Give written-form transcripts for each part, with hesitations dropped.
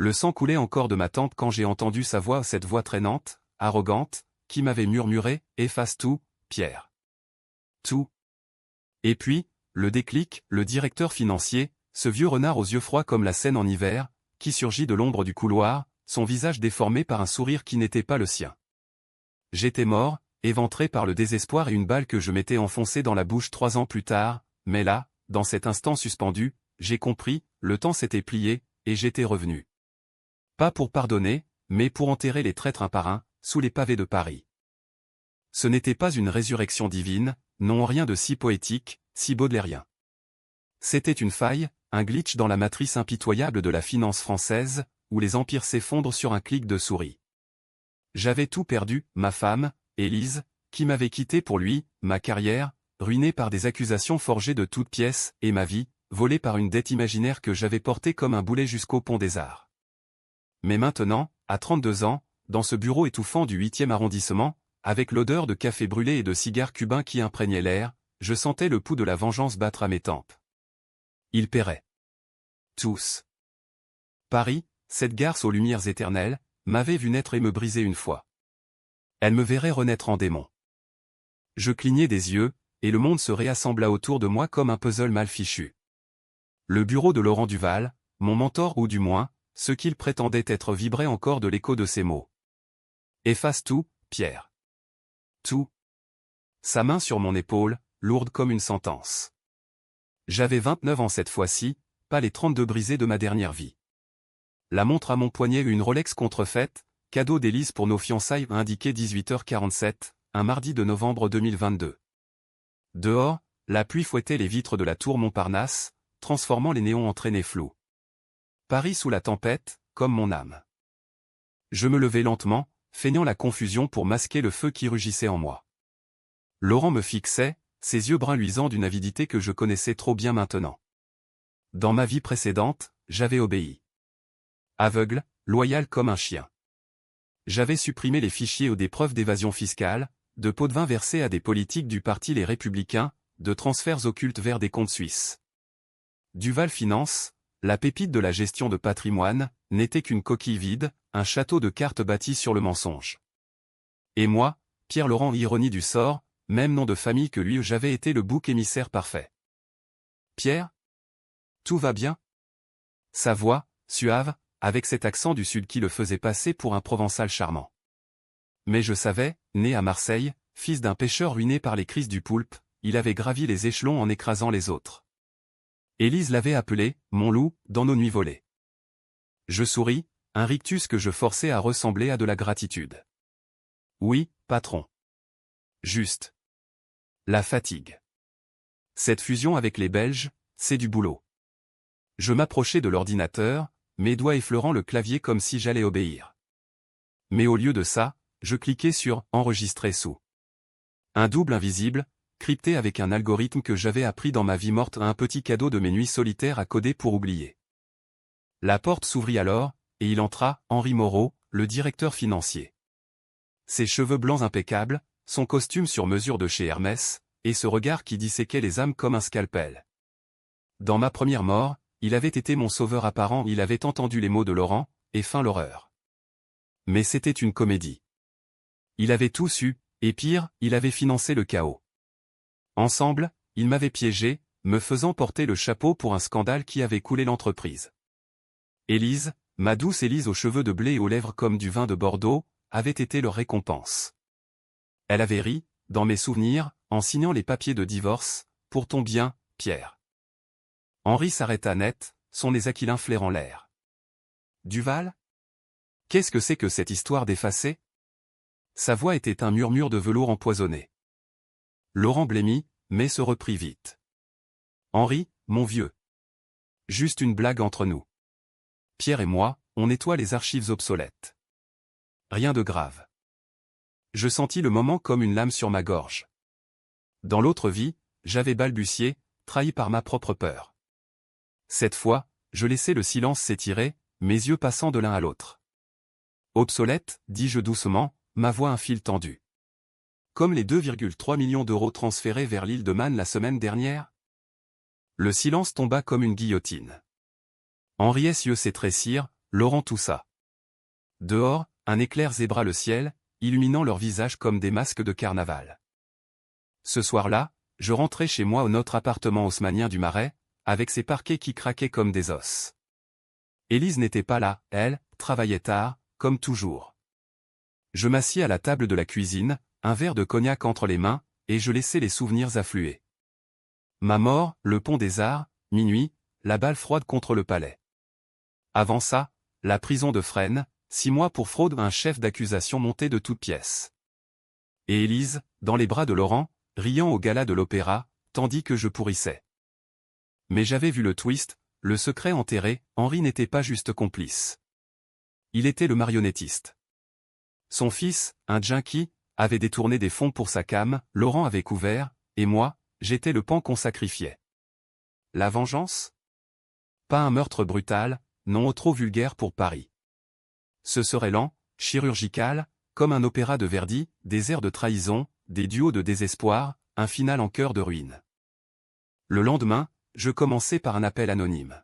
Le sang coulait encore de ma tempe quand j'ai entendu cette voix traînante, arrogante, qui m'avait murmuré « Efface tout, Pierre. Tout. » Et puis, le déclic, le directeur financier, ce vieux renard aux yeux froids comme la Seine en hiver, qui surgit de l'ombre du couloir, son visage déformé par un sourire qui n'était pas le sien. J'étais mort, éventré par le désespoir et une balle que je m'étais enfoncée dans la bouche 3 ans plus tard, mais là, dans cet instant suspendu, j'ai compris, le temps s'était plié, et j'étais revenu. Pas pour pardonner, mais pour enterrer les traîtres un par un, sous les pavés de Paris. Ce n'était pas une résurrection divine, non rien de si poétique, si baudelairien. C'était une faille, un glitch dans la matrice impitoyable de la finance française, où les empires s'effondrent sur un clic de souris. J'avais tout perdu, ma femme, Élise, qui m'avait quitté pour lui, ma carrière, ruinée par des accusations forgées de toutes pièces, et ma vie, volée par une dette imaginaire que j'avais portée comme un boulet jusqu'au pont des Arts. Mais maintenant, à 32 ans, dans ce bureau étouffant du 8e arrondissement, avec l'odeur de café brûlé et de cigares cubains qui imprégnait l'air, je sentais le pouls de la vengeance battre à mes tempes. Ils paieraient. Tous. Paris, cette garce aux lumières éternelles, m'avait vu naître et me briser une fois. Elle me verrait renaître en démon. Je clignai des yeux, et le monde se réassembla autour de moi comme un puzzle mal fichu. Le bureau de Laurent Duval, mon mentor ou du moins, ce qu'il prétendait être vibrait encore de l'écho de ses mots. Efface tout, Pierre. Tout. Sa main sur mon épaule, lourde comme une sentence. J'avais 29 ans cette fois-ci, pas les 32 brisés de ma dernière vie. La montre à mon poignet, une Rolex contrefaite, cadeau d'Élise pour nos fiançailles, indiqué 18h47, un mardi de novembre 2022. Dehors, la pluie fouettait les vitres de la tour Montparnasse, transformant les néons en traînées floues. Paris sous la tempête, comme mon âme. Je me levai lentement, feignant la confusion pour masquer le feu qui rugissait en moi. Laurent me fixait, ses yeux bruns luisants d'une avidité que je connaissais trop bien maintenant. Dans ma vie précédente, j'avais obéi. Aveugle, loyal comme un chien. J'avais supprimé les fichiers ou des preuves d'évasion fiscale, de pots de vin versés à des politiques du parti Les Républicains, de transferts occultes vers des comptes suisses. Duval Finance, la pépite de la gestion de patrimoine, n'était qu'une coquille vide, un château de cartes bâti sur le mensonge. Et moi, Pierre Laurent, ironie du sort, même nom de famille que lui, j'avais été le bouc émissaire parfait. Pierre? Tout va bien? Sa voix, suave, avec cet accent du sud qui le faisait passer pour un provençal charmant. Mais je savais, né à Marseille, fils d'un pêcheur ruiné par les crises du poulpe, il avait gravi les échelons en écrasant les autres. Élise l'avait appelé « mon loup » dans nos nuits volées. Je souris, un rictus que je forçais à ressembler à de la gratitude. Oui, patron. Juste. La fatigue. Cette fusion avec les Belges, c'est du boulot. Je m'approchai de l'ordinateur, mes doigts effleurant le clavier comme si j'allais obéir. Mais au lieu de ça, je cliquais sur « Enregistrer sous ». Un double invisible, crypté avec un algorithme que j'avais appris dans ma vie morte, un petit cadeau de mes nuits solitaires à coder pour oublier. La porte s'ouvrit alors, et il entra, Henri Moreau, le directeur financier. Ses cheveux blancs impeccables, son costume sur mesure de chez Hermès, et ce regard qui disséquait les âmes comme un scalpel. Dans ma première mort, il avait été mon sauveur apparent, il avait entendu les mots de Laurent, et feint l'horreur. Mais c'était une comédie. Il avait tout su, et pire, il avait financé le chaos. Ensemble, ils m'avaient piégé, me faisant porter le chapeau pour un scandale qui avait coulé l'entreprise. Élise, ma douce Élise aux cheveux de blé et aux lèvres comme du vin de Bordeaux, avait été leur récompense. Elle avait ri, dans mes souvenirs, en signant les papiers de divorce, pour ton bien, Pierre. Henri s'arrêta net, son nez aquilin flairant l'air. Duval? Qu'est-ce que c'est que cette histoire d'effacer? Sa voix était un murmure de velours empoisonné. Laurent blêmit, mais se reprit vite. Henri, mon vieux. Juste une blague entre nous. Pierre et moi, on nettoie les archives obsolètes. Rien de grave. Je sentis le moment comme une lame sur ma gorge. Dans l'autre vie, j'avais balbutié, trahi par ma propre peur. Cette fois, je laissai le silence s'étirer, mes yeux passant de l'un à l'autre. Obsolète, dis-je doucement, ma voix un fil tendu. Comme les 2,3 millions d'euros transférés vers l'île de Man la semaine dernière? Le silence tomba comme une guillotine. Henri S. yeux s'étrécirent, Laurent toussa. Dehors, un éclair zébra le ciel, illuminant leurs visages comme des masques de carnaval. Ce soir-là, je rentrais chez moi au notre appartement haussmannien du Marais, avec ses parquets qui craquaient comme des os. Élise n'était pas là, elle, travaillait tard, comme toujours. Je m'assis à la table de la cuisine, un verre de cognac entre les mains, et je laissais les souvenirs affluer. Ma mort, le pont des Arts, minuit, la balle froide contre le palais. Avant ça, la prison de Fresnes, 6 mois pour fraude, un chef d'accusation monté de toutes pièces. Et Élise, dans les bras de Laurent, riant au gala de l'opéra, tandis que je pourrissais. Mais j'avais vu le twist, le secret enterré, Henri n'était pas juste complice. Il était le marionnettiste. Son fils, un junkie, avait détourné des fonds pour sa cam, Laurent avait couvert, et moi, j'étais le pan qu'on sacrifiait. La vengeance? Pas un meurtre brutal, non trop vulgaire pour Paris. Ce serait lent, chirurgical, comme un opéra de Verdi, des airs de trahison, des duos de désespoir, un final en cœur de ruine. Le lendemain, je commençais par un appel anonyme.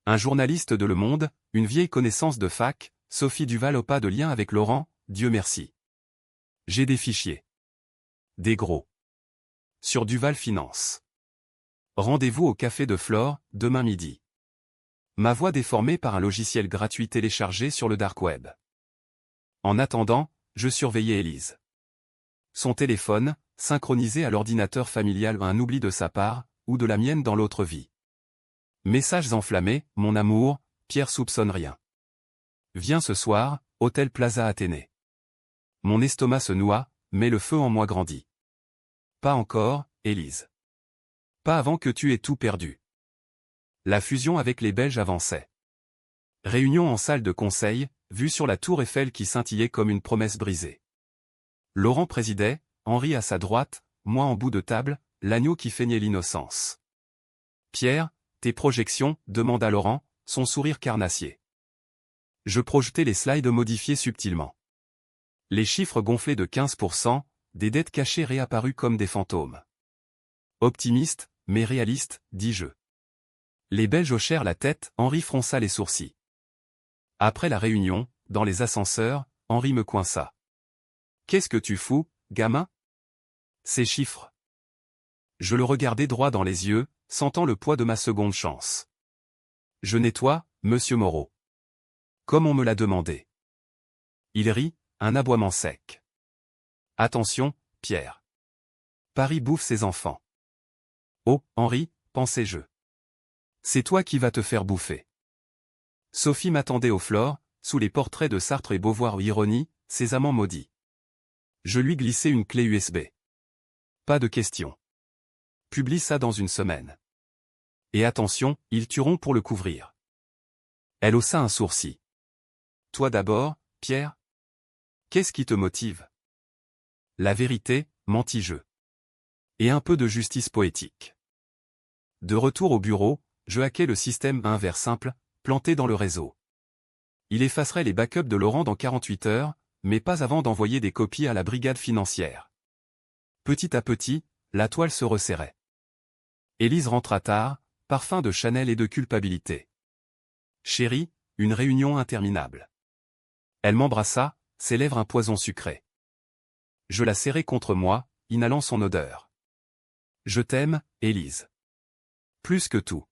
Un journaliste de Le Monde, une vieille connaissance de fac, Sophie Duval, pas de lien avec Laurent, Dieu merci. J'ai des fichiers. Des gros. Sur Duval Finance. Rendez-vous au Café de Flore, demain midi. Ma voix déformée par un logiciel gratuit téléchargé sur le dark web. En attendant, je surveillais Élise. Son téléphone, synchronisé à l'ordinateur familial, un oubli de sa part, ou de la mienne dans l'autre vie. Messages enflammés, mon amour, Pierre soupçonne rien. Viens ce soir, Hôtel Plaza Athénée. Mon estomac se noie, mais le feu en moi grandit. Pas encore, Élise. Pas avant que tu aies tout perdu. La fusion avec les Belges avançait. Réunion en salle de conseil, vue sur la tour Eiffel qui scintillait comme une promesse brisée. Laurent présidait, Henri à sa droite, moi en bout de table, l'agneau qui feignait l'innocence. Pierre, tes projections, demanda Laurent, son sourire carnassier. Je projetais les slides modifiés subtilement. Les chiffres gonflés de 15%, des dettes cachées réapparues comme des fantômes. Optimiste, mais réaliste, dis-je. Les Belges hochèrent la tête, Henri fronça les sourcils. Après la réunion, dans les ascenseurs, Henri me coinça. Qu'est-ce que tu fous, gamin? Ces chiffres. Je le regardais droit dans les yeux, sentant le poids de ma seconde chance. Je nettoie, monsieur Moreau. Comme on me l'a demandé. Il rit, un aboiement sec. Attention, Pierre. Paris bouffe ses enfants. Oh, Henri, pensais-je. C'est toi qui vas te faire bouffer. Sophie m'attendait au Flore, sous les portraits de Sartre et Beauvoir, ironie, ses amants maudits. Je lui glissai une clé USB. Pas de question. Publie ça dans une semaine. Et attention, ils tueront pour le couvrir. Elle haussa un sourcil. Toi d'abord, Pierre? Qu'est-ce qui te motive? La vérité, mentis-je. Et un peu de justice poétique. De retour au bureau, je hackais le système un vers simple, planté dans le réseau. Il effacerait les backups de Laurent dans 48 heures, mais pas avant d'envoyer des copies à la brigade financière. Petit à petit, la toile se resserrait. Élise rentra tard, parfum de Chanel et de culpabilité. Chérie, une réunion interminable. Elle m'embrassa, ses lèvres un poison sucré. Je la serrai contre moi, inhalant son odeur. Je t'aime, Élise. Plus que tout.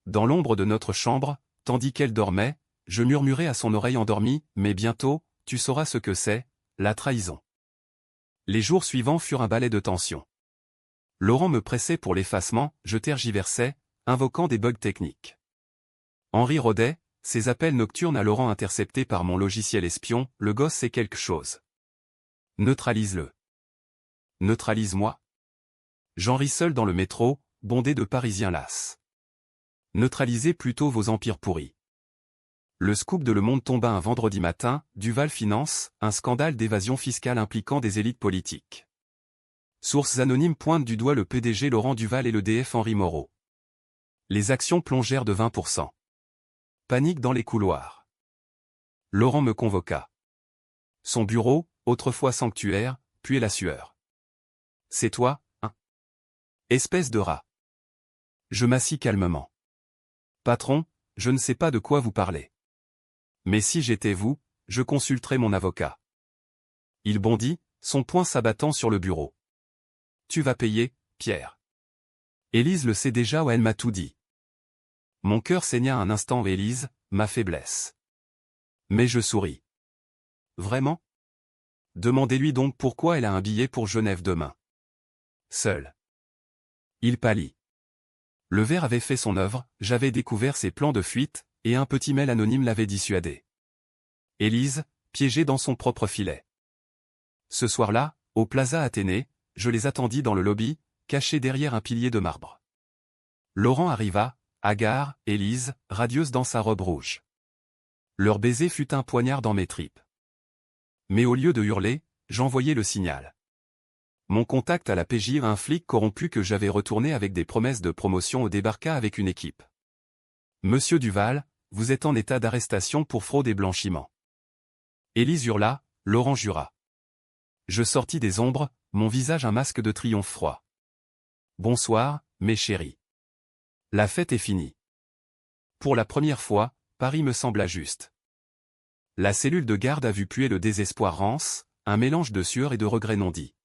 Dans l'ombre de notre chambre, tandis qu'elle dormait, je murmurai à son oreille endormie, mais bientôt, tu sauras ce que c'est, la trahison. Les jours suivants furent un balai de tension. Laurent me pressait pour l'effacement, je tergiversais, invoquant des bugs techniques. Henri rôdait, ses appels nocturnes à Laurent interceptés par mon logiciel espion, le gosse sait quelque chose. Neutralise-le. Neutralise-moi. J'en ris seul dans le métro, bondé de Parisiens las. Neutralisez plutôt vos empires pourris. Le scoop de Le Monde tomba un vendredi matin, Duval Finance, un scandale d'évasion fiscale impliquant des élites politiques. Sources anonymes pointent du doigt le PDG Laurent Duval et le DF Henri Moreau. Les actions plongèrent de 20%. Panique dans les couloirs. Laurent me convoqua. Son bureau, autrefois sanctuaire, puait la sueur. C'est toi, hein? Espèce de rat. Je m'assis calmement. Patron, je ne sais pas de quoi vous parlez. Mais si j'étais vous, je consulterais mon avocat. Il bondit, son poing s'abattant sur le bureau. Tu vas payer, Pierre. Élise le sait déjà ou elle m'a tout dit. Mon cœur saigna un instant. Élise, ma faiblesse. Mais je souris. Vraiment? Demandez-lui donc pourquoi elle a un billet pour Genève demain. Seul. Il pâlit. Le verre avait fait son œuvre, j'avais découvert ses plans de fuite, et un petit mail anonyme l'avait dissuadé. Élise, piégée dans son propre filet. Ce soir-là, au Plaza Athénée, je les attendis dans le lobby, cachés derrière un pilier de marbre. Laurent arriva, hagard, Élise, radieuse dans sa robe rouge. Leur baiser fut un poignard dans mes tripes. Mais au lieu de hurler, j'envoyai le signal. Mon contact à la PJ, un flic corrompu que j'avais retourné avec des promesses de promotion, au débarqua avec une équipe. Monsieur Duval, vous êtes en état d'arrestation pour fraude et blanchiment. Élise hurla, Laurent jura. Je sortis des ombres, mon visage un masque de triomphe froid. Bonsoir, mes chéris. La fête est finie. Pour la première fois, Paris me sembla juste. La cellule de garde a vu puer le désespoir rance, un mélange de sueur et de regrets non dits.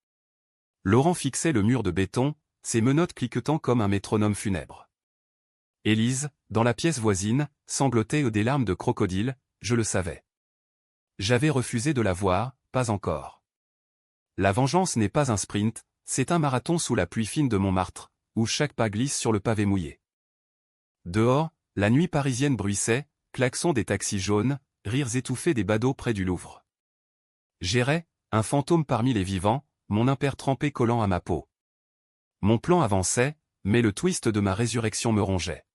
Laurent fixait le mur de béton, ses menottes cliquetant comme un métronome funèbre. Élise, dans la pièce voisine, sanglotait des larmes de crocodile, je le savais. J'avais refusé de la voir, pas encore. La vengeance n'est pas un sprint, c'est un marathon sous la pluie fine de Montmartre, où chaque pas glisse sur le pavé mouillé. Dehors, la nuit parisienne bruissait, klaxons des taxis jaunes, rires étouffés des badauds près du Louvre. J'errais, un fantôme parmi les vivants, mon impair trempé collant à ma peau. Mon plan avançait, mais le twist de ma résurrection me rongeait.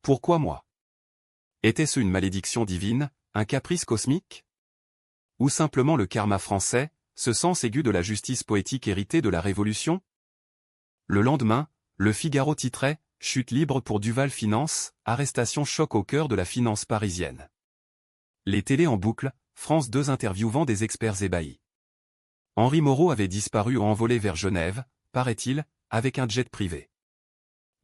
Pourquoi moi? Était-ce une malédiction divine, un caprice cosmique? Ou simplement le karma français, ce sens aigu de la justice poétique héritée de la Révolution? Le lendemain, le Figaro titrait « Chute libre pour Duval Finance, arrestation choc au cœur de la finance parisienne ». Les télés en boucle, France 2 interviewant des experts ébahis. Henri Moreau avait disparu ou envolé vers Genève, paraît-il, avec un jet privé.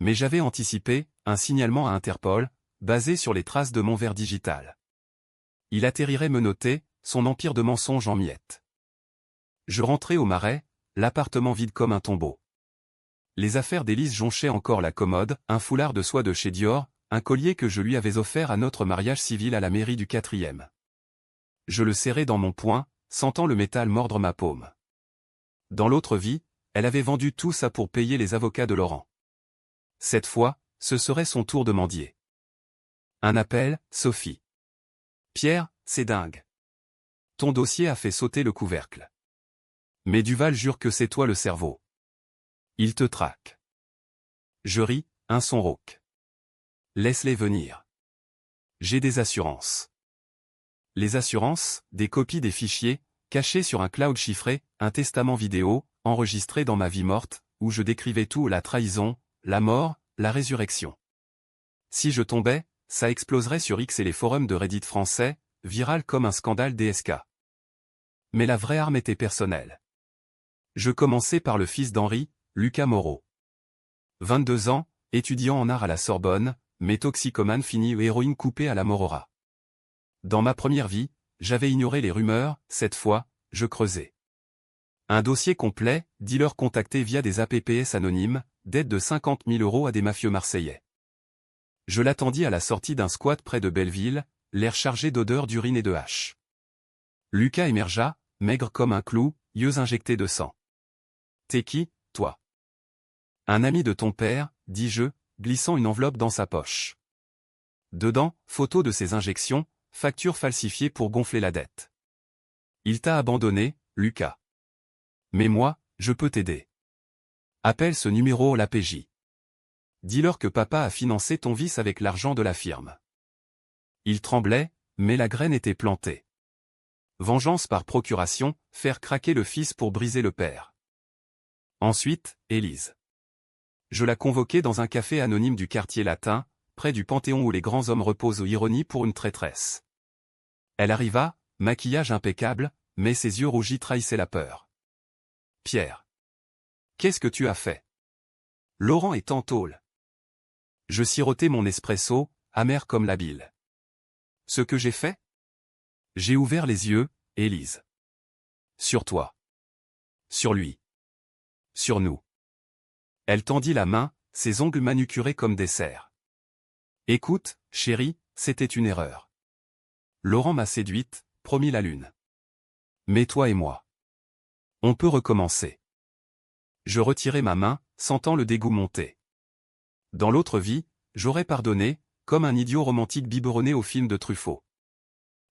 Mais j'avais anticipé, un signalement à Interpol, basé sur les traces de mon verre digital. Il atterrirait menotté, son empire de mensonges en miettes. Je rentrai au Marais, l'appartement vide comme un tombeau. Les affaires d'Élise jonchaient encore la commode, un foulard de soie de chez Dior, un collier que je lui avais offert à notre mariage civil à la mairie du 4e. Je le serrai dans mon poing, sentant le métal mordre ma paume. Dans l'autre vie, elle avait vendu tout ça pour payer les avocats de Laurent. Cette fois, ce serait son tour de mendier. Un appel, Sophie. Pierre, c'est dingue. Ton dossier a fait sauter le couvercle. Mais Duval jure que c'est toi le cerveau. Il te traque. Je ris, un son rauque. Laisse-les venir. J'ai des assurances. Les assurances, des copies des fichiers, cachés sur un cloud chiffré, un testament vidéo, enregistré dans ma vie morte, où je décrivais tout, la trahison, la mort, la résurrection. Si je tombais, ça exploserait sur X et les forums de Reddit français, viral comme un scandale DSK. Mais la vraie arme était personnelle. Je commençais par le fils d'Henri, Lucas Moreau. 22 ans, étudiant en art à la Sorbonne, mais toxicomane fini ou héroïne coupée à la Morora. Dans ma première vie, j'avais ignoré les rumeurs, cette fois, je creusais. Un dossier complet, dealer contacté via des APPS anonymes, d'aide de 50 000 € à des mafieux marseillais. Je l'attendis à la sortie d'un squat près de Belleville, l'air chargé d'odeurs d'urine et de hache. Lucas émergea, maigre comme un clou, yeux injectés de sang. T'es qui, toi? Un ami de ton père, dis-je, glissant une enveloppe dans sa poche. Dedans, photo de ses injections, facture falsifiée pour gonfler la dette. Il t'a abandonné, Lucas. Mais moi, je peux t'aider. Appelle ce numéro à la PJ. Dis-leur que papa a financé ton vice avec l'argent de la firme. Il tremblait, mais la graine était plantée. Vengeance par procuration, faire craquer le fils pour briser le père. Ensuite, Élise. Je la convoquai dans un café anonyme du quartier latin, près du Panthéon où les grands hommes reposent aux ironies pour une traîtresse. Elle arriva, maquillage impeccable, mais ses yeux rougis trahissaient la peur. Pierre. Qu'est-ce que tu as fait? Laurent est en tôle. Je sirotai mon espresso, amer comme la bile. Ce que j'ai fait? J'ai ouvert les yeux, Élise. Sur toi. Sur lui. Sur nous. Elle tendit la main, ses ongles manucurés comme des cerfs. Écoute, chérie, c'était une erreur. Laurent m'a séduite, promis la lune. Mais toi et moi. On peut recommencer. Je retirai ma main, sentant le dégoût monter. Dans l'autre vie, j'aurais pardonné, comme un idiot romantique biberonné au film de Truffaut.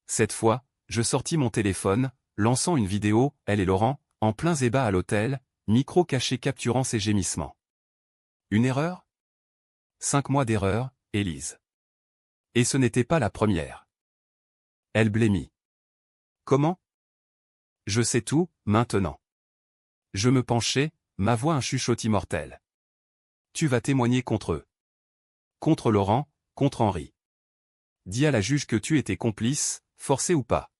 Cette fois, je sortis mon téléphone, lançant une vidéo, elle et Laurent, en plein zébat à l'hôtel, micro caché capturant ses gémissements. Une erreur? 5 mois d'erreur, Élise. Et ce n'était pas la première. Elle blêmit. Comment? Je sais tout, maintenant. Je me penchai, ma voix un chuchotis mortel. Tu vas témoigner contre eux. Contre Laurent, contre Henri. Dis à la juge que tu étais complice, forcé ou pas.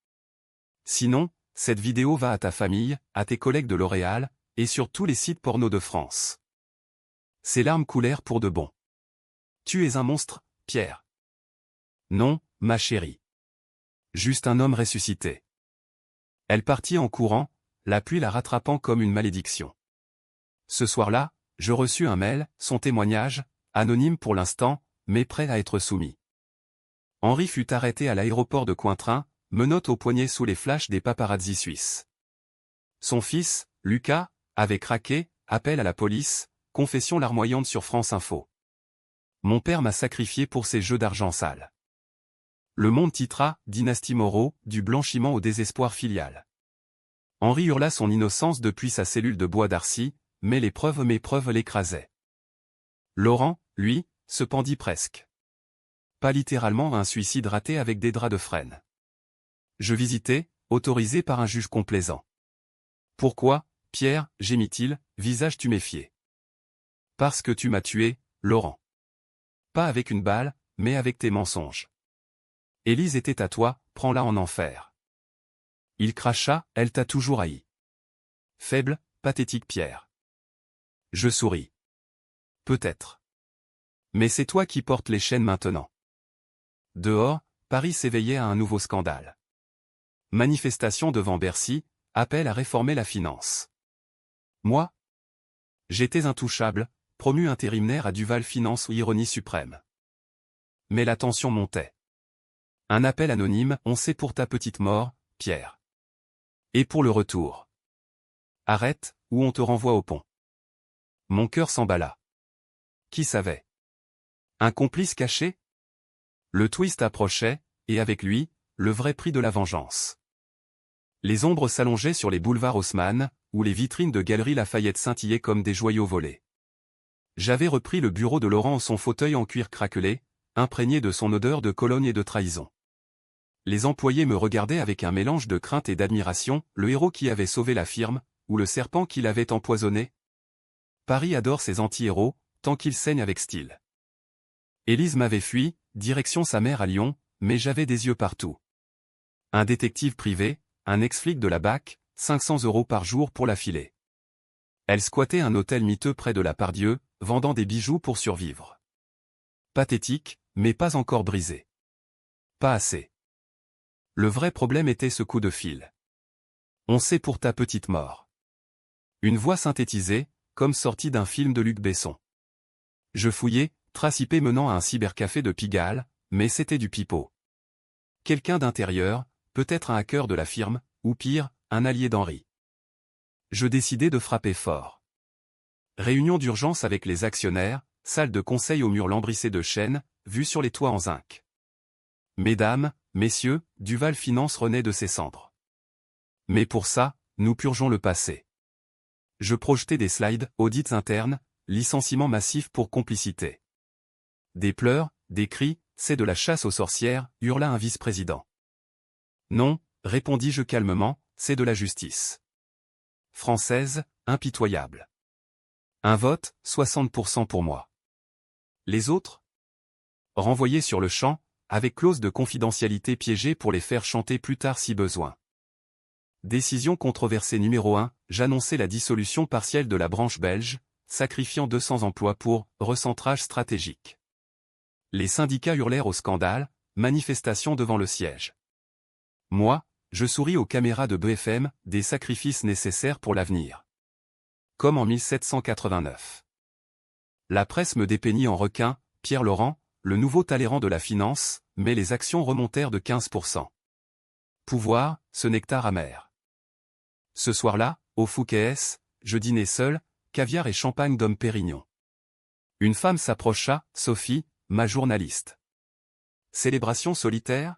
Sinon, cette vidéo va à ta famille, à tes collègues de L'Oréal, et sur tous les sites porno de France. Ses larmes coulèrent pour de bon. Tu es un monstre, Pierre. Non, ma chérie. Juste un homme ressuscité. Elle partit en courant, la pluie la rattrapant comme une malédiction. Ce soir-là, je reçus un mail, son témoignage, anonyme pour l'instant, mais prêt à être soumis. Henri fut arrêté à l'aéroport de Cointrin, menottes au poignet sous les flashs des paparazzis suisses. Son fils, Lucas, avait craqué, appel à la police, confession larmoyante sur France Info. Mon père m'a sacrifié pour ces jeux d'argent sale. Le Monde titra, Dynastie Moreau, du blanchiment au désespoir filial. Henri hurla son innocence depuis sa cellule de bois d'Arcy, mais mes preuves l'écrasaient. Laurent, lui, se pendit presque. Pas littéralement un suicide raté avec des draps de frêne. Je visitais, autorisé par un juge complaisant. Pourquoi, Pierre, gémit-il, visage tuméfié. Parce que tu m'as tué, Laurent. Pas avec une balle, mais avec tes mensonges. Élise était à toi, prends-la en enfer. Il cracha, elle t'a toujours haï. Faible, pathétique Pierre. Je souris. Peut-être. Mais c'est toi qui portes les chaînes maintenant. Dehors, Paris s'éveillait à un nouveau scandale. Manifestation devant Bercy, appel à réformer la finance. Moi? J'étais intouchable, promu intérimaire à Duval Finance ou ironie suprême. Mais la tension montait. Un appel anonyme, on sait pour ta petite mort, Pierre. Et pour le retour. Arrête, ou on te renvoie au pont. Mon cœur s'emballa. Qui savait? Un complice caché? Le twist approchait, et avec lui, le vrai prix de la vengeance. Les ombres s'allongeaient sur les boulevards Haussmann, où les vitrines de Galeries Lafayette scintillaient comme des joyaux volés. J'avais repris le bureau de Laurent, son fauteuil en cuir craquelé, imprégné de son odeur de Cologne et de trahison. Les employés me regardaient avec un mélange de crainte et d'admiration, le héros qui avait sauvé la firme, ou le serpent qui l'avait empoisonné. Paris adore ses anti-héros, tant qu'ils saignent avec style. Élise m'avait fui, direction sa mère à Lyon, mais j'avais des yeux partout. Un détective privé, un ex-flic de la BAC, 500 € par jour pour la filer. Elle squattait un hôtel miteux près de la Pardieu, vendant des bijoux pour survivre. Pathétique, mais pas encore brisé. Pas assez. Le vrai problème était ce coup de fil. On sait pour ta petite mort. Une voix synthétisée, comme sortie d'un film de Luc Besson. Je fouillais, trace IP menant à un cybercafé de Pigalle, mais c'était du pipeau. Quelqu'un d'intérieur, peut-être un hacker de la firme, ou pire, un allié d'Henri. Je décidai de frapper fort. Réunion d'urgence avec les actionnaires, salle de conseil au mur lambrissé de chêne, vue sur les toits en zinc. Mesdames, messieurs, Duval Finance renaît de ses cendres. Mais pour ça, nous purgeons le passé. Je projetai des slides, audits internes, licenciements massifs pour complicité. Des pleurs, des cris, c'est de la chasse aux sorcières, hurla un vice-président. Non, répondis-je calmement, c'est de la justice. Française, impitoyable. Un vote, 60% pour moi. Les autres? Renvoyés sur le champ, avec clause de confidentialité piégée pour les faire chanter plus tard si besoin. Décision controversée numéro 1, j'annonçais la dissolution partielle de la branche belge, sacrifiant 200 emplois pour recentrage stratégique. Les syndicats hurlèrent au scandale, manifestation devant le siège. Moi, je souris aux caméras de BFM, des sacrifices nécessaires pour l'avenir. Comme en 1789. La presse me dépeignit en requin, Pierre Laurent, le nouveau Talleyrand de la finance, mais les actions remontèrent de 15%. Pouvoir, ce nectar amer. Ce soir-là, au Fouquet's, je dînais seul, caviar et champagne Dom Pérignon. Une femme s'approcha, Sophie, ma journaliste. Célébration solitaire?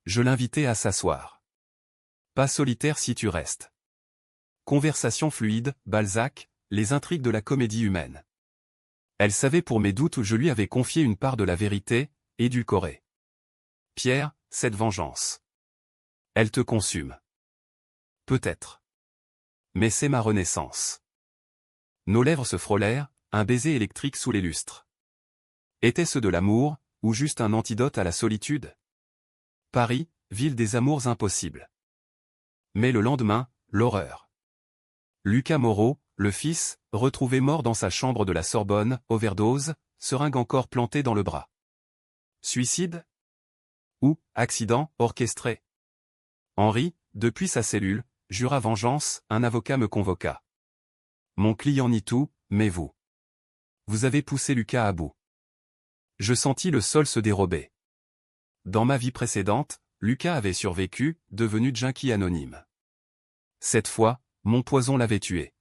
Je l'invitai à s'asseoir. Pas solitaire si tu restes. Conversation fluide, Balzac, les intrigues de la comédie humaine. Elle savait pour mes doutes où je lui avais confié une part de la vérité, édulcorée. Pierre, cette vengeance. Elle te consume. Peut-être. Mais c'est ma renaissance. Nos lèvres se frôlèrent, un baiser électrique sous les lustres. Était-ce de l'amour, ou juste un antidote à la solitude? Paris, ville des amours impossibles. Mais le lendemain, l'horreur. Lucas Moreau, le fils, retrouvé mort dans sa chambre de la Sorbonne, overdose, seringue encore plantée dans le bras. Suicide? Ou accident orchestré? Henri, depuis sa cellule, jura vengeance, un avocat me convoqua. Mon client nie tout, mais vous. Vous avez poussé Lucas à bout. Je sentis le sol se dérober. Dans ma vie précédente, Lucas avait survécu, devenu junkie anonyme. Cette fois, mon poison l'avait tué.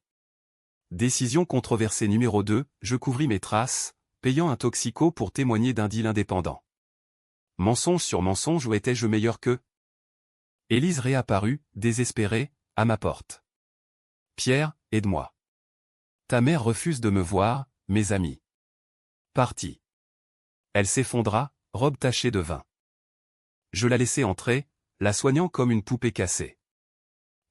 Décision controversée numéro 2, je couvris mes traces, payant un toxico pour témoigner d'un deal indépendant. Mensonge sur mensonge, où étais-je meilleur qu'eux? Élise réapparut, désespérée, à ma porte. Pierre, aide-moi. Ta mère refuse de me voir, mes amis. Parti. Elle s'effondra, robe tachée de vin. Je la laissai entrer, la soignant comme une poupée cassée.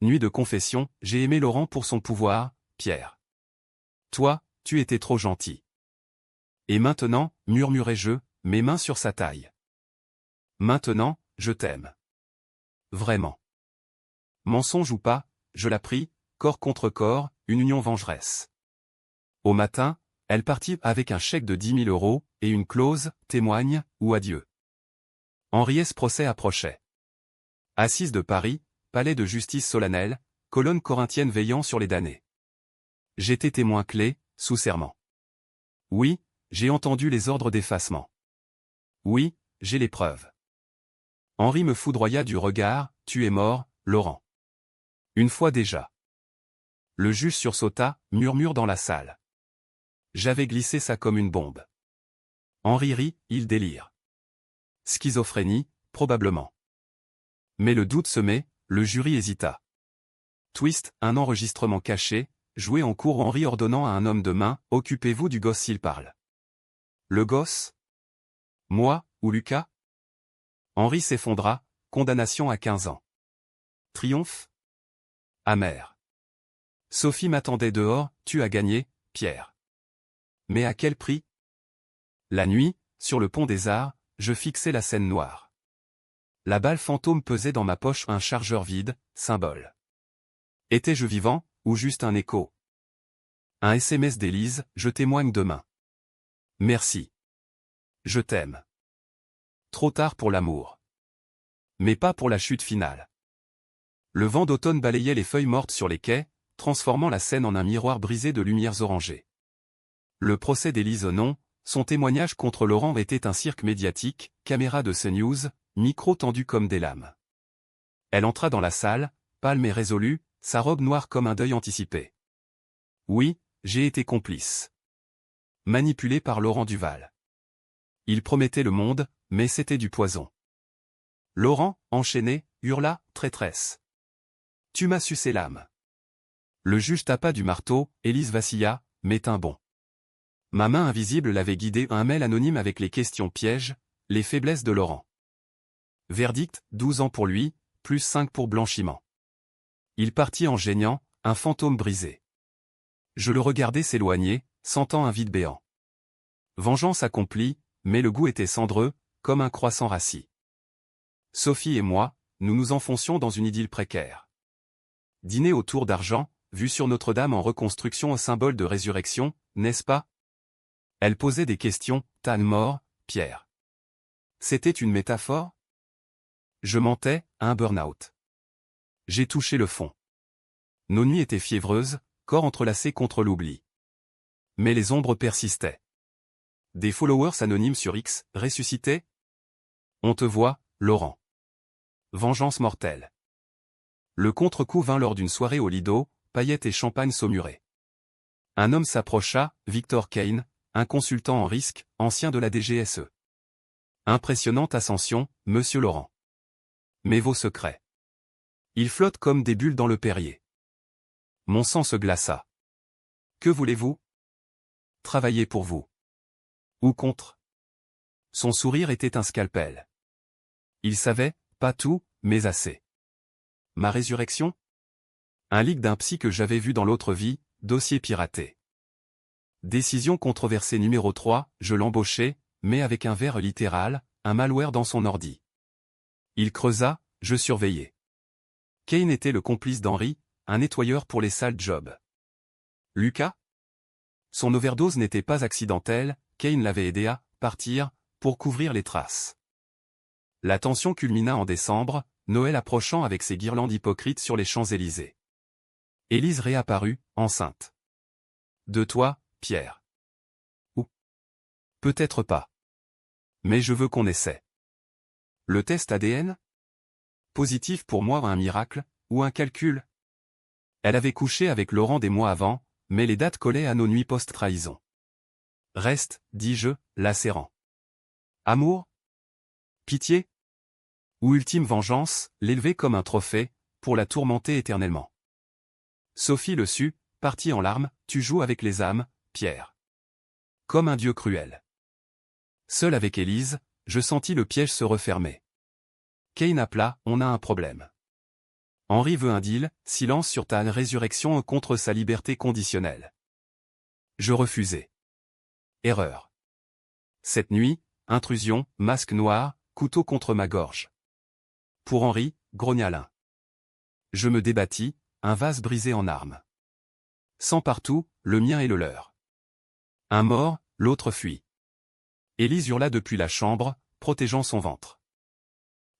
Nuit de confession, j'ai aimé Laurent pour son pouvoir, Pierre. Toi, tu étais trop gentil. Et maintenant, murmurai-je, mes mains sur sa taille. Maintenant, je t'aime. Vraiment. Mensonge ou pas, je la pris, corps contre corps, une union vengeresse. Au matin, elle partit avec un chèque de 10 000 € et une clause, témoigne, ou adieu. Henriès procès approchait. Assise de Paris, palais de justice solennel, colonne corinthienne veillant sur les damnés. J'étais témoin clé, sous serment. Oui, j'ai entendu les ordres d'effacement. Oui, j'ai les preuves. Henri me foudroya du regard, tu es mort, Laurent. Une fois déjà. Le juge sursauta, murmure dans la salle. J'avais glissé ça comme une bombe. Henri rit, il délire. Schizophrénie, probablement. Mais le doute se met, le jury hésita. Twist, un enregistrement caché, joué en cours Henri ordonnant à un homme de main, occupez-vous du gosse s'il parle. Le gosse? Moi, ou Lucas? Henri s'effondra, condamnation à 15 ans. Triomphe? Amer. Sophie m'attendait dehors, tu as gagné, Pierre. Mais à quel prix? La nuit, sur le pont des Arts, je fixais la scène noire. La balle fantôme pesait dans ma poche un chargeur vide, symbole. Étais-je vivant, ou juste un écho? Un SMS d'Élise, je témoigne demain. Merci. Je t'aime. Trop tard pour l'amour. Mais pas pour la chute finale. Le vent d'automne balayait les feuilles mortes sur les quais, transformant la scène en un miroir brisé de lumières orangées. Le procès d'Élise non, son témoignage contre Laurent était un cirque médiatique, caméra de CNews, micro tendu comme des lames. Elle entra dans la salle, pâle mais résolue, sa robe noire comme un deuil anticipé. Oui, j'ai été complice. Manipulé par Laurent Duval. Il promettait le monde, mais c'était du poison. Laurent, enchaîné, hurla, traîtresse. Tu m'as sucé l'âme. Le juge tapa du marteau, Élise vacilla, mais tint bon. Ma main invisible l'avait guidé un mail anonyme avec les questions pièges, les faiblesses de Laurent. Verdict, 12 ans pour lui, plus 5 pour blanchiment. Il partit en geignant, un fantôme brisé. Je le regardais s'éloigner, sentant un vide béant. Vengeance accomplie, mais le goût était cendreux, comme un croissant rassis. Sophie et moi, nous nous enfoncions dans une idylle précaire. Dîner autour d'argent, vue sur Notre-Dame en reconstruction au symbole de résurrection, n'est-ce pas? Elle posait des questions, Tan mort, Pierre. C'était une métaphore? Je mentais, à un burn-out. J'ai touché le fond. Nos nuits étaient fiévreuses, corps entrelacés contre l'oubli. Mais les ombres persistaient. Des followers anonymes sur X ressuscitaient. On te voit, Laurent. Vengeance mortelle. Le contre-coup vint lors d'une soirée au Lido, paillettes et champagne saumuré. Un homme s'approcha, Victor Kane, un consultant en risque, ancien de la DGSE. Impressionnante ascension, monsieur Laurent. Mais vos secrets. Ils flottent comme des bulles dans le Perrier. Mon sang se glaça. Que voulez-vous? Travailler pour vous. Ou contre? Son sourire était un scalpel. Il savait, pas tout, mais assez. Ma résurrection? Un leak d'un psy que j'avais vu dans l'autre vie, dossier piraté. Décision controversée numéro 3, je l'embauchais, mais avec un verre littéral, un malware dans son ordi. Il creusa, je surveillais. Kane était le complice d'Henry, un nettoyeur pour les sales jobs. Lucas? Son overdose n'était pas accidentelle, Kane l'avait aidé à partir, pour couvrir les traces. La tension culmina en décembre, Noël approchant avec ses guirlandes hypocrites sur les Champs-Élysées. Élise réapparut, enceinte. De toi, Pierre. Ou peut-être pas. Mais je veux qu'on essaie. Le test ADN? Positif pour moi un miracle, ou un calcul? Elle avait couché avec Laurent des mois avant, mais les dates collaient à nos nuits post-trahison. Reste, dis-je, lacérant. Amour? Pitié? Ou ultime vengeance, l'élever comme un trophée, pour la tourmenter éternellement. Sophie le sut, partie en larmes, tu joues avec les âmes, Pierre. Comme un dieu cruel. Seul avec Élise, je sentis le piège se refermer. Kane appela, on a un problème. Henry veut un deal, silence sur ta résurrection contre sa liberté conditionnelle. Je refusai. Erreur. Cette nuit, intrusion, masque noir, couteau contre ma gorge. Pour Henry, grogna l'un. Je me débattis, un vase brisé en armes. Sang partout, le mien et le leur. Un mort, l'autre fuit. Élise hurla depuis la chambre, protégeant son ventre.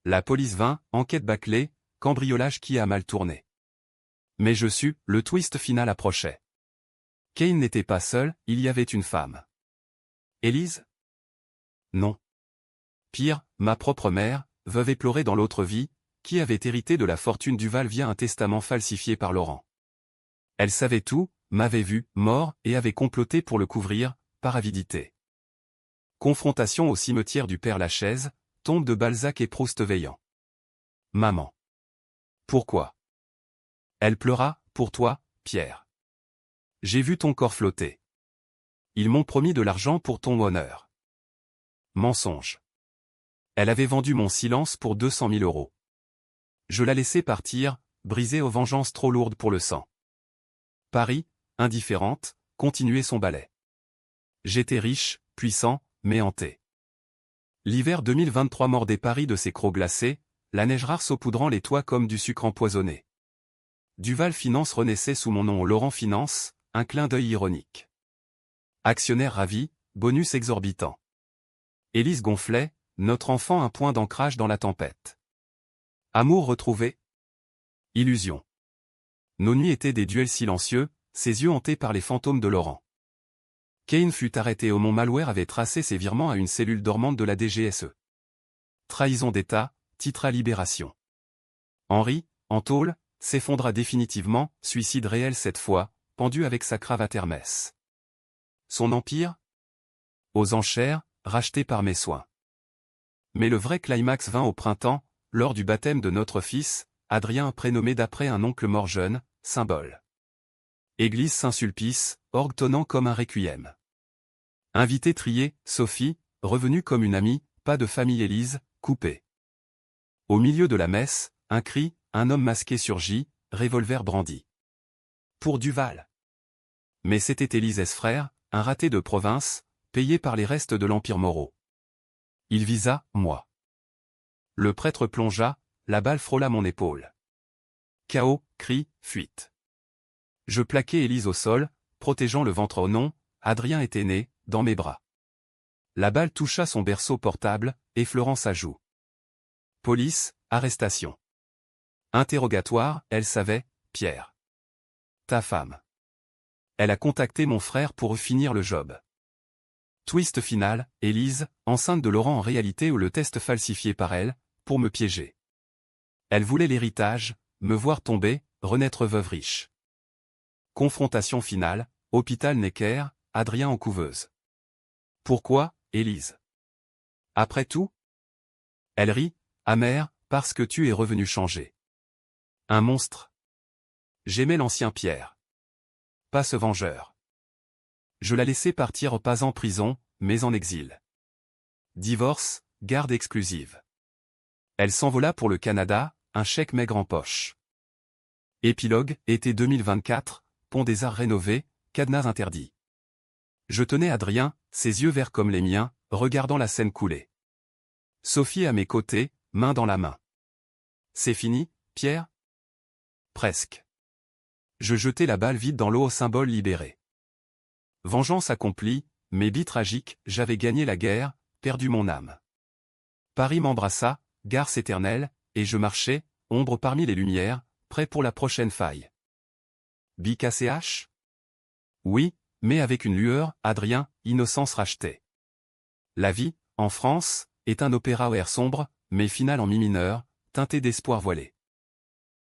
La police vint, enquête bâclée, cambriolage qui a mal tourné. Mais je sus, le twist final approchait. Kane n'était pas seul, il y avait une femme. Élise? Non. Pire, ma propre mère, veuve éplorée dans l'autre vie, qui avait hérité de la fortune Duval via un testament falsifié par Laurent. Elle savait tout, m'avait vu, mort, et avait comploté pour le couvrir, par avidité. Confrontation au cimetière du Père Lachaise, tombe de Balzac et Proust veillant. Maman. Pourquoi? Elle pleura, pour toi, Pierre. J'ai vu ton corps flotter. Ils m'ont promis de l'argent pour ton honneur. Mensonge. Elle avait vendu mon silence pour 200 000 €. Je la laissais partir, brisée aux vengeances trop lourdes pour le sang. Paris, indifférente, continuait son ballet. J'étais riche, puissant, mais hanté. L'hiver 2023 mordait Paris de ses crocs glacés, la neige rare saupoudrant les toits comme du sucre empoisonné. Duval Finance renaissait sous mon nom Laurent Finance, un clin d'œil ironique. Actionnaire ravi, bonus exorbitant. Élise gonflait, notre enfant un point d'ancrage dans la tempête. Amour retrouvé? Illusion. Nos nuits étaient des duels silencieux, ses yeux hantés par les fantômes de Laurent. Kane fut arrêté au Mont Malware avait tracé ses virements à une cellule dormante de la DGSE. Trahison d'État, titra Libération. Henry, en tôle, s'effondra définitivement, suicide réel cette fois, pendu avec sa cravate Hermès. Son empire? Aux enchères, racheté par mes soins. Mais le vrai climax vint au printemps, lors du baptême de notre fils, Adrien prénommé d'après un oncle mort jeune, symbole. Église Saint-Sulpice, orgue tonnant comme un requiem. Invité trié, Sophie, revenue comme une amie, pas de famille Élise, coupée. Au milieu de la messe, un cri, un homme masqué surgit, revolver brandi. Pour Duval. Mais c'était Élise frère, un raté de province, payé par les restes de l'Empire Moreau. Il visa, moi. Le prêtre plongea, la balle frôla mon épaule. Chaos, cri, fuite. Je plaquai Élise au sol, protégeant le ventre au non, Adrien était né, dans mes bras. La balle toucha son berceau portable, effleurant sa joue. Police, arrestation. Interrogatoire, elle savait, Pierre. Ta femme. Elle a contacté mon frère pour finir le job. Twist final, Élise, enceinte de Laurent en réalité ou le test falsifié par elle, pour me piéger. Elle voulait l'héritage, me voir tomber, renaître veuve riche. Confrontation finale, hôpital Necker, Adrien en couveuse. Pourquoi, Élise? Après tout? Elle rit, amère, parce que tu es revenu changer. Un monstre. J'aimais l'ancien Pierre. Pas ce vengeur. Je la laissais partir pas en prison, mais en exil. Divorce, garde exclusive. Elle s'envola pour le Canada, un chèque maigre en poche. Épilogue, été 2024, pont des Arts rénové, cadenas interdit. Je tenais Adrien, ses yeux verts comme les miens, regardant la scène couler. Sophie à mes côtés, main dans la main. C'est fini, Pierre? Presque. Je jetai la balle vide dans l'eau au symbole libéré. Vengeance accomplie, mais bit tragique, j'avais gagné la guerre, perdu mon âme. Paris m'embrassa, garce éternelle, et je marchais, ombre parmi les lumières, prêt pour la prochaine faille. BKCH? Oui, mais avec une lueur, Adrien, innocence rachetée. La vie, en France, est un opéra au air sombre, mais final en mi mineur, teinté d'espoir voilé.